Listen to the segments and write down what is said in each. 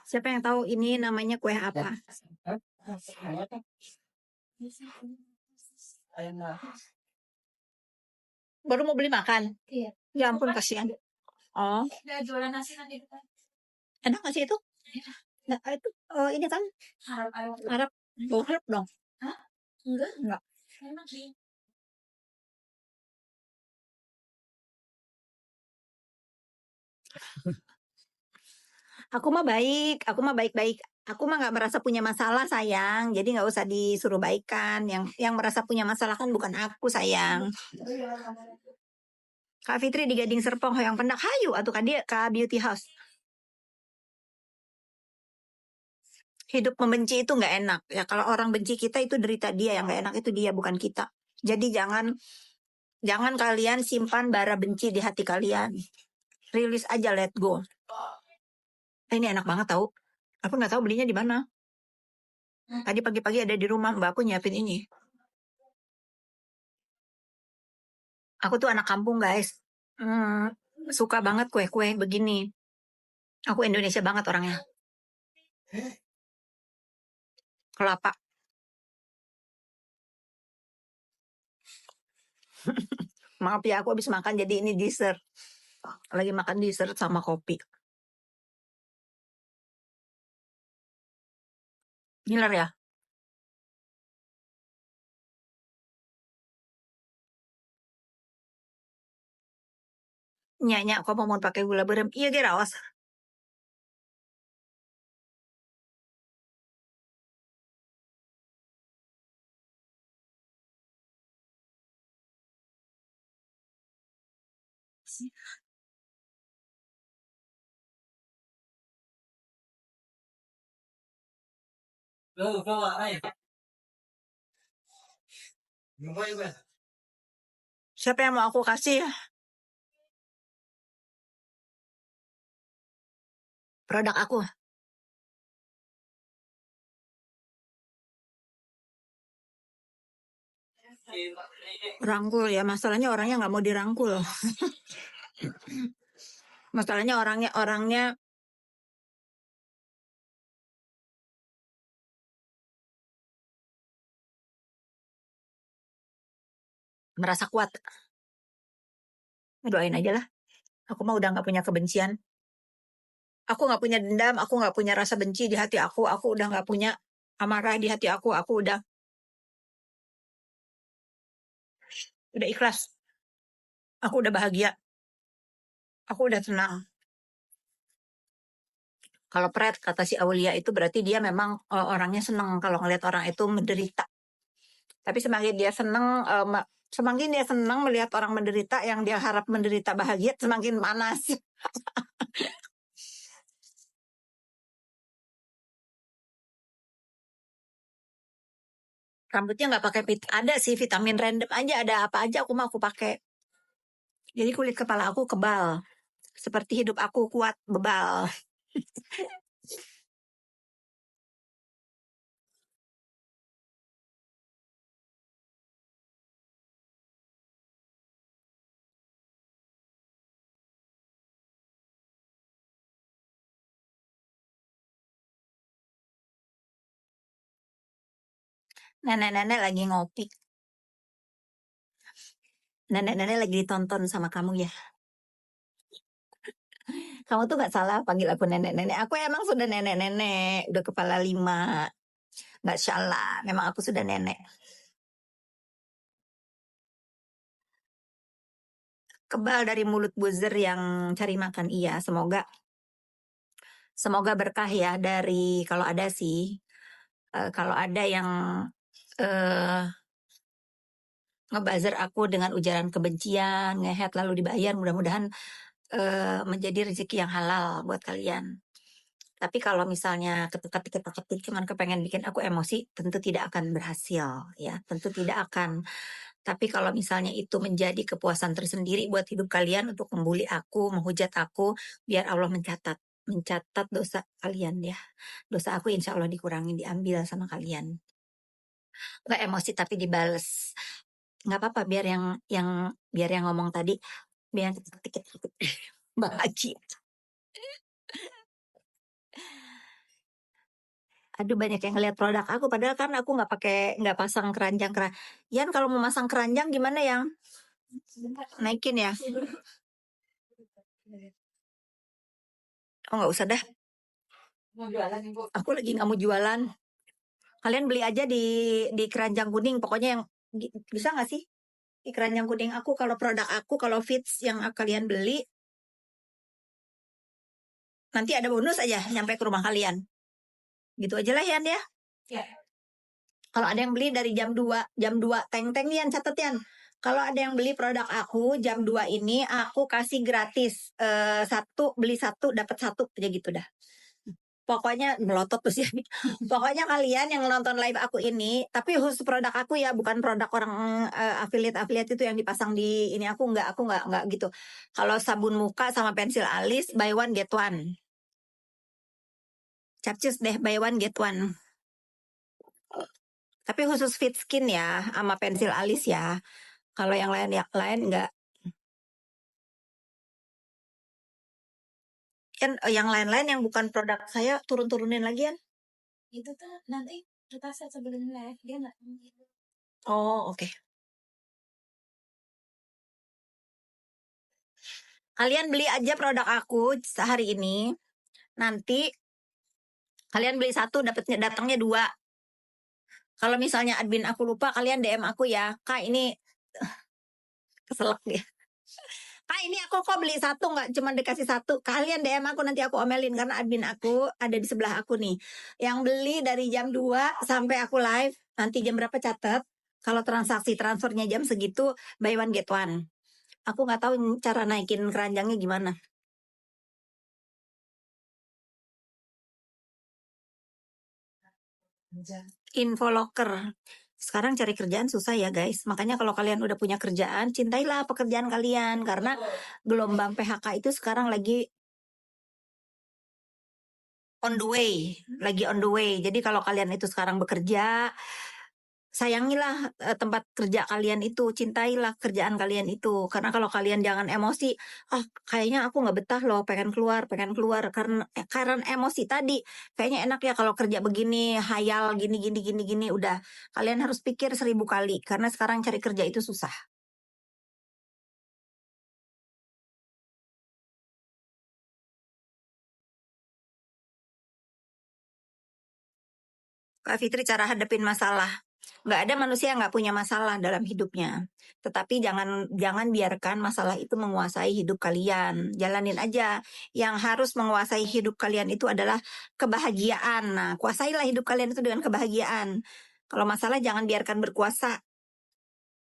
Siapa yang tahu ini namanya kue apa? Baru mau beli makan? Iya. Ya ampun, kasihan. Oh. Jualan nasi nanti. Enak nggak sih itu? Nah, itu ini kan Arab. Bau Arab dong. Hah? Enggak. Enak sih. Aku mah baik-baik. Aku mah nggak merasa punya masalah, sayang. Jadi nggak usah disuruh baikan. Yang merasa punya masalah kan bukan aku, sayang. Kak Fitri di Gading Serpong, Hoyong Pendak, hayu atuh kan dia ke Beauty House. Hidup membenci itu nggak enak. Ya kalau orang benci kita itu derita dia, yang nggak enak itu dia, bukan kita. Jadi jangan kalian simpan bara benci di hati kalian. Rilis aja, let go. Ini enak banget tahu. Aku nggak tahu belinya di mana. Tadi pagi-pagi ada di rumah, mbak aku nyiapin ini. Aku tuh anak kampung, guys. Suka banget kue-kue begini. Aku Indonesia banget orangnya. Kelapa. Maaf ya, aku habis makan jadi ini dessert. Lagi makan dessert sama kopi. Ngiler ya? Nyak, kok mau pakai gula berem? Iya, dia rawas. Siapa yang mau aku kasih produk aku? Rangkul ya, masalahnya orangnya nggak mau dirangkul. Masalahnya orangnya merasa kuat. Doain aja lah. Aku mah udah nggak punya kebencian. Aku nggak punya dendam, aku nggak punya rasa benci di hati aku udah nggak punya amarah di hati aku udah ikhlas. Aku udah bahagia. Aku udah tenang. Kalau Pret, kata si Aulia itu berarti dia memang orangnya seneng kalau ngeliat orang itu menderita. Tapi semakin dia senang melihat orang menderita yang dia harap menderita bahagia, semakin panas. Rambutnya nggak pakai ada sih vitamin random aja, ada apa aja aku pakai. Jadi kulit kepala aku kebal, seperti hidup aku kuat bebal. Nenek-nenek lagi ngopi. Nenek-nenek lagi ditonton sama kamu ya. Kamu tuh nggak salah panggil aku nenek-nenek. Aku emang sudah nenek-nenek, udah kepala 5. Nggak salah, memang aku sudah nenek. Kebal dari mulut buzzer yang cari makan. Iya, semoga berkah ya dari kalau ada sih. Kalau ada yang ngebuzzer aku dengan ujaran kebencian, ngehead lalu dibayar, mudah-mudahan menjadi rezeki yang halal buat kalian. Tapi kalau misalnya ketik cuman kepengen bikin aku emosi, tentu tidak akan berhasil ya, tentu tidak akan. Tapi kalau misalnya itu menjadi kepuasan tersendiri buat hidup kalian untuk membuli aku, menghujat aku, biar Allah mencatat dosa kalian ya. Dosa aku insya Allah dikurangin, diambil sama kalian. Nggak emosi tapi dibales. Nggak apa-apa biar yang ngomong tadi biar bahagia. Aduh, banyak yang ngeliat produk aku, padahal kan aku nggak pasang keranjang. Yan, kalau mau masang keranjang gimana yang naikin ya? Oh, nggak usah dah. Aku lagi nggak mau jualan. Kalian beli aja di keranjang kuning. Pokoknya yang bisa nggak sih di keranjang kuning aku, kalau produk aku, kalau fits yang kalian beli, nanti ada bonus aja nyampe ke rumah kalian. Gitu aja lah Yan ya. Kalau ada yang beli dari jam 2 teng-teng Yan, catet Yan. Kalau ada yang beli produk aku jam 2 ini, aku kasih gratis. Beli satu dapat satu aja gitu dah. Pokoknya melotot tuh sih. Pokoknya kalian yang nonton live aku ini, tapi khusus produk aku ya, bukan produk orang affiliate itu yang dipasang di ini, aku nggak gitu. Kalau sabun muka sama pensil alis buy one get one. Capcus deh buy one get one. Tapi khusus fit skin ya, sama pensil alis ya. Kalau yang lain enggak. Kan yang lain-lain yang bukan produk saya turunin lagi kan? Itu tuh nanti kita set sebelum live dia nggak. Oh, oke. Kalian beli aja produk aku sehari ini. Nanti kalian beli satu datangnya dua. Kalau misalnya admin aku lupa, kalian DM aku ya. Kak, ini keselak dia. Kak, ini aku kok beli satu, nggak cuma dikasih satu. Kalian DM aku, nanti aku omelin karena admin aku ada di sebelah aku nih. Yang beli dari jam 2 sampai aku live, nanti jam berapa catat. Kalau transaksi transfernya jam segitu, buy one get one. Aku nggak tahu cara naikin keranjangnya gimana. Info locker. Sekarang cari kerjaan susah ya guys. Makanya kalau kalian udah punya kerjaan, cintailah pekerjaan kalian. Karena gelombang PHK itu sekarang lagi on the way. Lagi on the way. Jadi kalau kalian itu sekarang bekerja, sayangilah tempat kerja kalian itu, cintailah kerjaan kalian itu. Karena kalau kalian jangan emosi, kayaknya aku nggak betah loh, pengen keluar karena emosi tadi. Kayaknya enak ya kalau kerja begini, hayal gini. Udah, kalian harus pikir 1000 kali karena sekarang cari kerja itu susah. Kak Fitri, cara hadapin masalah. Nggak ada manusia yang nggak punya masalah dalam hidupnya. Tetapi jangan biarkan masalah itu menguasai hidup kalian. Jalanin aja. Yang harus menguasai hidup kalian itu adalah kebahagiaan. Nah, kuasailah hidup kalian itu dengan kebahagiaan. Kalau masalah jangan biarkan berkuasa.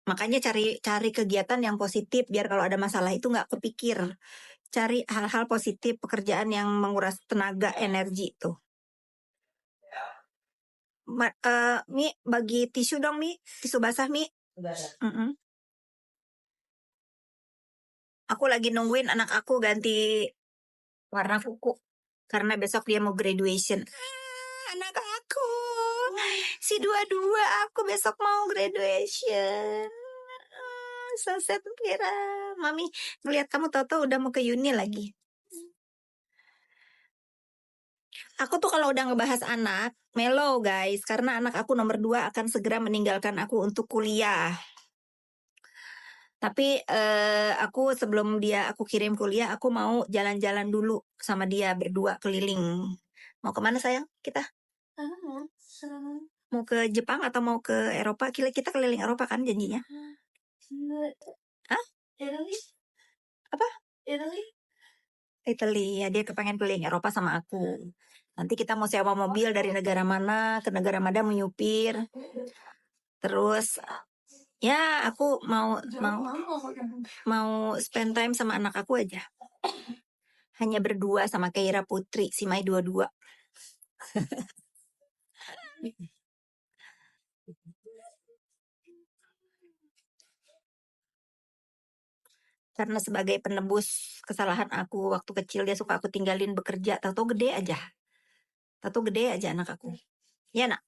Makanya cari kegiatan yang positif biar kalau ada masalah itu nggak kepikir. Cari hal-hal positif, pekerjaan yang menguras tenaga, energi itu. Mi, bagi tisu dong, Mi. Tisu basah, Mi. Aku lagi nungguin anak aku ganti warna kuku. Karena besok dia mau graduation. Anak aku. Si dua-dua aku besok mau graduation. So sad, Kira. Mami ngeliat kamu tahu-tahu udah mau ke uni lagi. Aku tuh kalau udah ngebahas anak, melo guys. Karena anak aku nomor 2 akan segera meninggalkan aku untuk kuliah. Tapi aku sebelum aku kirim kuliah, aku mau jalan-jalan dulu sama dia berdua keliling. Mau kemana sayang kita? Mau ke Jepang atau mau ke Eropa? Kita keliling Eropa kan janjinya? Hah? Apa? Italy. Ya, dia kepengen keliling Eropa sama aku. Nanti kita mau sewa mobil dari negara mana ke negara mana menyupir. Terus ya aku mau spend time sama anak aku aja. Hanya berdua sama Keira Putri, si Mai 22. Karena sebagai penebus kesalahan aku waktu kecil, dia suka aku tinggalin bekerja, tahu gede aja. Tahu gede aja anak aku. Ya nak.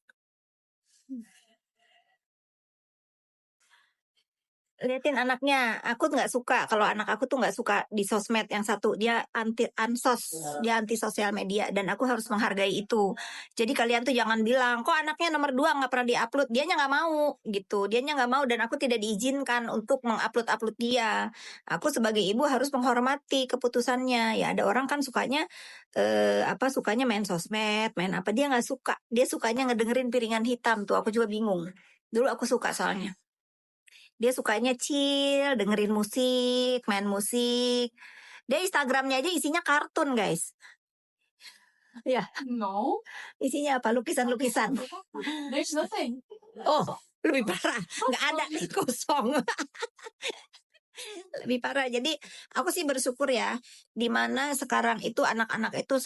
Liatin anaknya, aku nggak suka kalau anak aku tuh nggak suka di sosmed. Yang satu dia anti ansos, dia anti sosial media dan aku harus menghargai itu. Jadi kalian tuh jangan bilang kok anaknya nomor 2 nggak pernah diupload, dianya nggak mau gitu, dianya nggak mau dan aku tidak diizinkan untuk mengupload dia. Aku sebagai ibu harus menghormati keputusannya. Ya ada orang kan sukanya sukanya main sosmed, main apa, dia nggak suka, dia sukanya ngedengerin piringan hitam tuh. Aku juga bingung. Dulu aku suka soalnya. Dia sukanya chill, dengerin musik, main musik. Dia Instagramnya aja isinya kartun, guys. Ya, No, isinya apa? Lukisan-lukisan. there's nothing. Oh, lebih parah. Nggak ada nih, kosong. Lebih parah. Jadi aku sih bersyukur ya, dimana sekarang itu anak-anak itu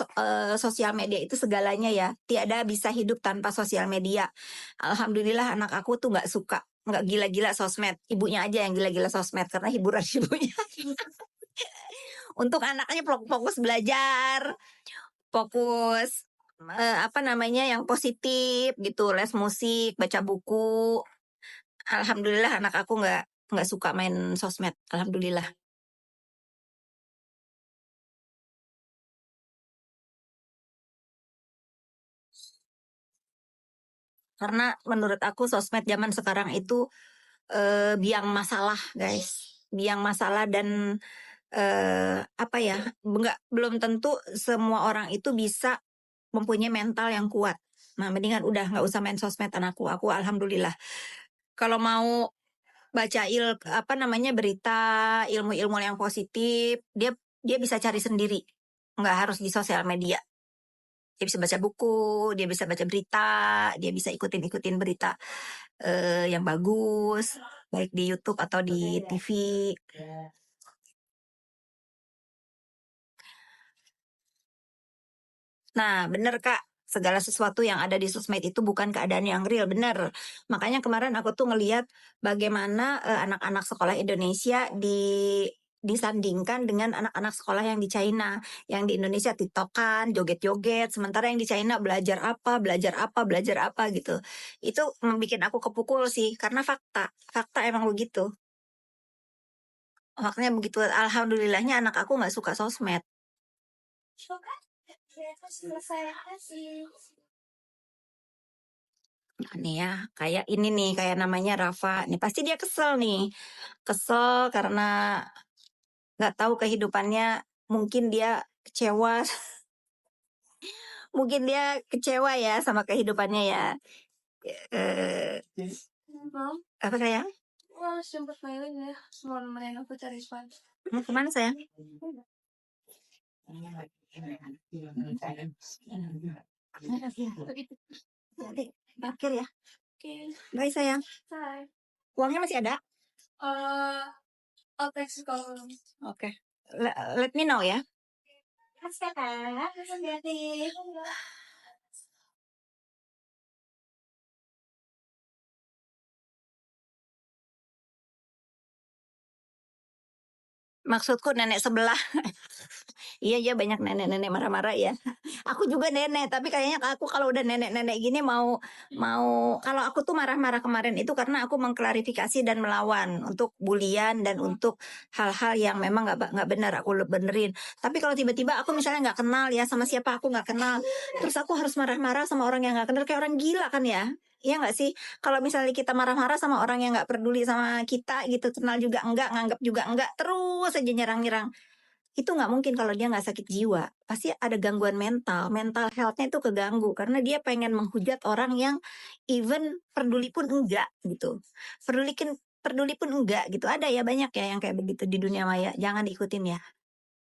sosial media itu segalanya ya. Tiada bisa hidup tanpa sosial media. Alhamdulillah anak aku tuh nggak gila-gila sosmed. Ibunya aja yang gila-gila sosmed karena hiburan ibunya. Untuk anaknya fokus belajar, fokus yang positif gitu, les musik, baca buku. Alhamdulillah anak aku nggak suka main sosmed. Alhamdulillah. Karena menurut aku sosmed zaman sekarang itu biang masalah, guys. Biang masalah dan belum tentu semua orang itu bisa mempunyai mental yang kuat. Nah, mendingan udah nggak usah main sosmed anakku. Aku alhamdulillah. Kalau mau baca berita, ilmu-ilmu yang positif, dia dia bisa cari sendiri. Nggak harus di sosial media. Dia bisa baca buku, dia bisa baca berita, dia bisa ikutin berita yang bagus, baik di YouTube atau di TV. Nah, bener Kak, segala sesuatu yang ada di sosmed itu bukan keadaan yang real, bener. Makanya kemarin aku tuh ngeliat bagaimana anak-anak sekolah Indonesia disandingkan dengan anak-anak sekolah yang di China. Yang di Indonesia tiktokan, joget-joget, sementara yang di China belajar apa gitu. Itu membuat aku kepukul sih, karena fakta emang begitu. Makanya begitu, alhamdulillahnya anak aku nggak suka sosmed. Nih ya, kayak ini nih, kayak namanya Rafa. Nih pasti dia kesel nih. Kesel karena nggak tahu kehidupannya, mungkin dia kecewa. Mungkin dia kecewa ya sama kehidupannya ya. Eh, Mom, apa sayang? sempet mailing ya, semua nemenin aku cari sepatu. Mau kemana sayang? Nanti parkir ya. Oke, Bye sayang. bye. Uangnya masih ada? I'll text you kalau Oke. Let me know ya. Kasih Kak, hati-hati. Maksudku nenek sebelah. Iya banyak nenek-nenek marah-marah ya. Aku juga nenek, tapi kayaknya aku kalau udah nenek-nenek gini mau kalau aku tuh marah-marah kemarin itu karena aku mengklarifikasi dan melawan untuk bulian dan untuk hal-hal yang memang nggak benar aku benerin. Tapi kalau tiba-tiba aku misalnya nggak kenal ya sama siapa aku nggak kenal, terus aku harus marah-marah sama orang yang nggak kenal kayak orang gila kan ya? Iya nggak sih? Kalau misalnya kita marah-marah sama orang yang nggak peduli sama kita gitu, kenal juga enggak, nganggap juga enggak, terus aja nyerang-nyerang. Itu nggak mungkin kalau dia nggak sakit jiwa. Pasti ada gangguan mental health-nya itu keganggu karena dia pengen menghujat orang yang even peduli pun enggak gitu. Peduli pun enggak gitu. Ada ya banyak ya yang kayak begitu di dunia maya. Jangan diikutin ya.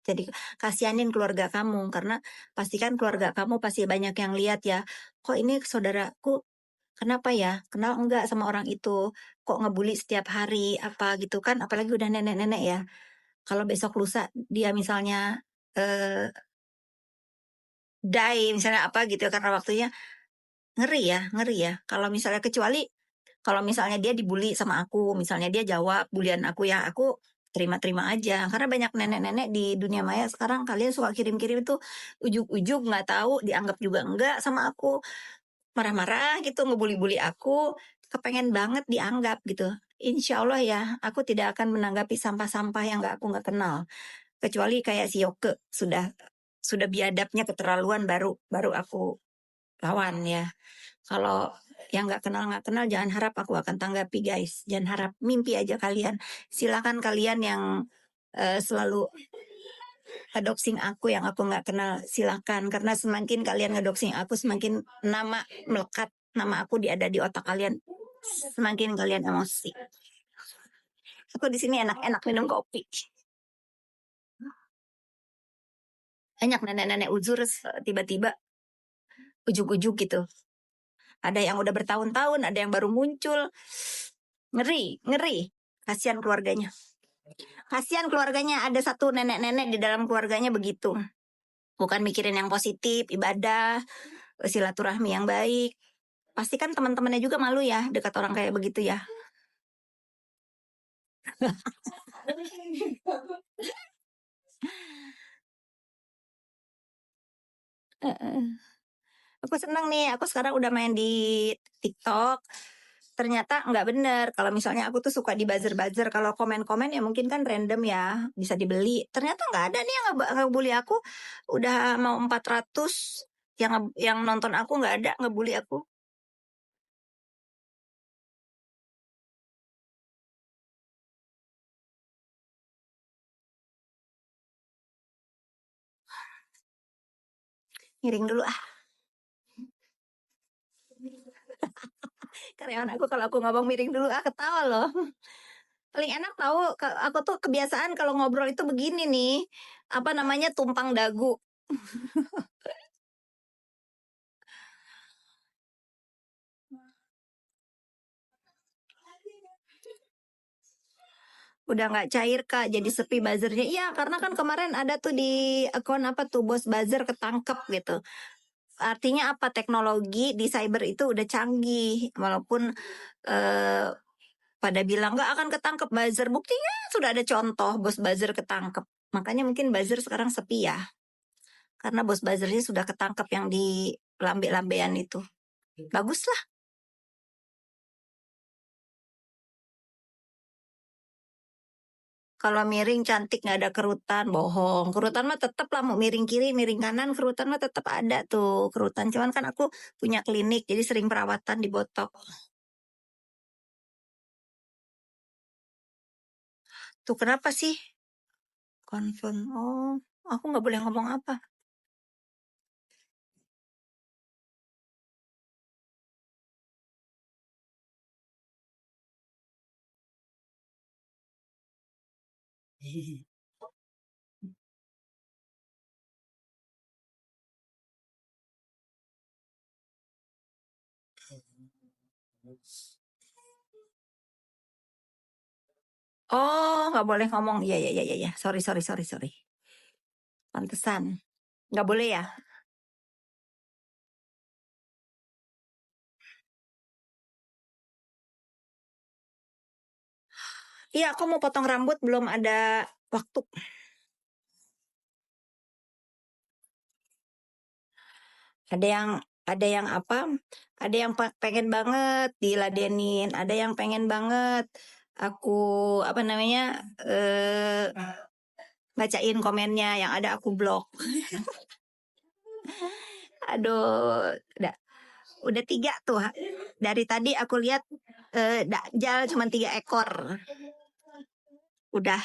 Jadi kasihanin keluarga kamu karena pastikan keluarga kamu pasti banyak yang lihat ya. Kok ini saudaraku kenapa ya? Kenal enggak sama orang itu? Kok ngebully setiap hari apa gitu kan? Apalagi udah nenek-nenek ya. Kalau besok lusa dia misalnya die misalnya apa gitu karena waktunya, ngeri ya. Kalau misalnya kalau misalnya dia dibully sama aku, misalnya dia jawab bulian aku ya aku terima-terima aja. Karena banyak nenek-nenek di dunia maya sekarang kalian suka kirim-kirim itu ujug-ujug nggak tahu, dianggap juga enggak sama aku, marah-marah gitu, ngebully-bully aku, kepengen banget dianggap gitu. Insya Allah ya, aku tidak akan menanggapi sampah-sampah yang aku nggak kenal. Kecuali kayak si Yoke sudah biadabnya keterlaluan baru aku lawan ya. Kalau yang nggak kenal jangan harap aku akan tanggapi guys. Jangan harap, mimpi aja kalian. Silakan kalian yang selalu ngedoxing aku yang aku nggak kenal, silakan. Karena semakin kalian ngedoxing aku, semakin nama melekat, nama aku ada di otak kalian, semakin kalian emosi. Aku di sini enak-enak minum kopi. Banyak nenek-nenek uzur tiba-tiba ujuk-ujuk gitu. Ada yang udah bertahun-tahun, ada yang baru muncul. Ngeri, ngeri. Kasihan keluarganya. Kasihan keluarganya, ada satu nenek-nenek di dalam keluarganya begitu. Bukan mikirin yang positif, ibadah, silaturahmi yang baik. Pasti kan teman-temannya juga malu ya dekat orang kayak begitu ya. Aku senang nih, aku sekarang udah main di TikTok. Ternyata nggak bener. Kalau misalnya aku tuh suka di buzzer-buzzer. Kalau komen-komen ya mungkin kan random ya, bisa dibeli. Ternyata nggak ada nih yang ngebully aku. Udah mau 400 yang nonton aku nggak ada ngebully aku. Miring dulu ah. Karyawan aku kalau aku ngomong miring dulu ah ketawa loh. Paling enak tahu aku tuh kebiasaan kalau ngobrol itu begini nih. Apa namanya, tumpang dagu. Udah nggak cair Kak, jadi sepi buzzernya. Iya, karena kan kemarin ada tuh di akun apa tuh, bos buzzer ketangkep gitu. Artinya apa, teknologi di cyber itu udah canggih, walaupun eh, pada bilang nggak akan ketangkep buzzer, buktinya sudah ada contoh bos buzzer ketangkep. Makanya mungkin buzzer sekarang sepi ya, karena bos buzzernya sudah ketangkep yang di lambe-lambean itu. Bagus lah. Kalau miring cantik nggak ada kerutan, bohong. Kerutan mah tetap lah, mau miring kiri, miring kanan, kerutan mah tetap ada tuh kerutan. Cuman kan aku punya klinik, jadi sering perawatan di botok. Tuh kenapa sih? Confirm. Oh, aku nggak boleh ngomong apa. Oh, nggak boleh ngomong. Iya, iya, iya, iya. Iya. Sorry, sorry, sorry, sorry. Pantesan. Nggak boleh ya? Iya, aku mau potong rambut, belum ada waktu. Ada yang apa? Ada yang pengen banget diladenin, ada yang pengen banget aku apa namanya bacain komennya, yang ada aku blok. Aduh, udah 3 tuh. Dari tadi aku lihat Dakjal cuma 3 ekor. Udah.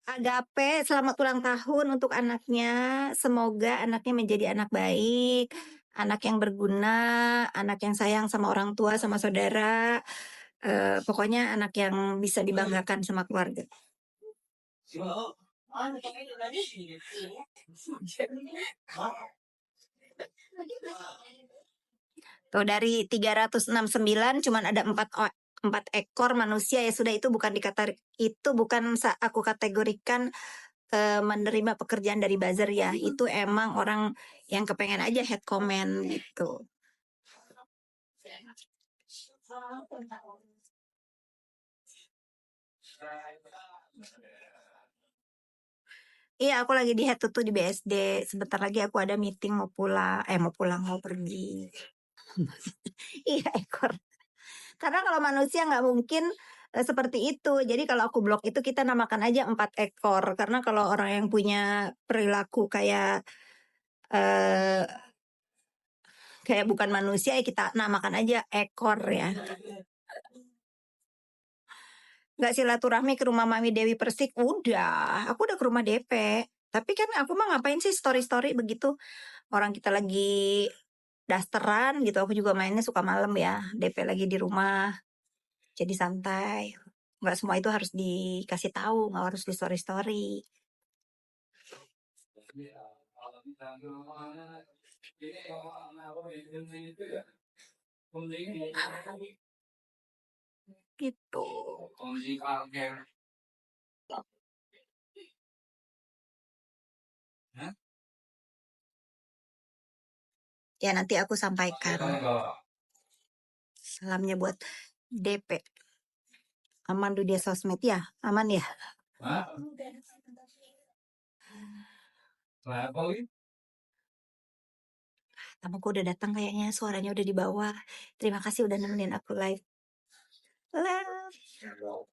Agape, selamat ulang tahun untuk anaknya. Semoga anaknya menjadi anak baik, anak yang berguna, anak yang sayang sama orang tua, sama saudara. Pokoknya anak yang bisa dibanggakan sama keluarga. Tuh dari 369 cuman ada 4 ekor manusia, ya sudah, itu bukan itu bukan aku kategorikan menerima pekerjaan dari buzzer ya. Itu emang orang yang kepengen aja head comment gitu. Iya, aku lagi di head to toe di BSD. Sebentar lagi aku ada meeting mau pergi. Iya, ekor. Karena kalau manusia nggak mungkin seperti itu. Jadi kalau aku blok itu kita namakan aja 4 ekor. Karena kalau orang yang punya perilaku eh, kayak bukan manusia ya kita namakan aja ekor ya. Nggak silaturahmi ke rumah Mami Dewi Persik, aku udah ke rumah DP. Tapi kan aku mah ngapain sih story-story begitu. Orang kita lagi dasteran gitu, aku juga mainnya suka malam ya. DP lagi di rumah, jadi santai. Nggak semua itu harus dikasih tahu, nggak harus di story-story. Gitu. Ya nanti aku sampaikan. Salamnya buat DP. Aman tuh dia sosmed ya? Aman ya? Tamuku udah datang kayaknya, suaranya udah di bawah. Terima kasih udah nemenin aku live. Love.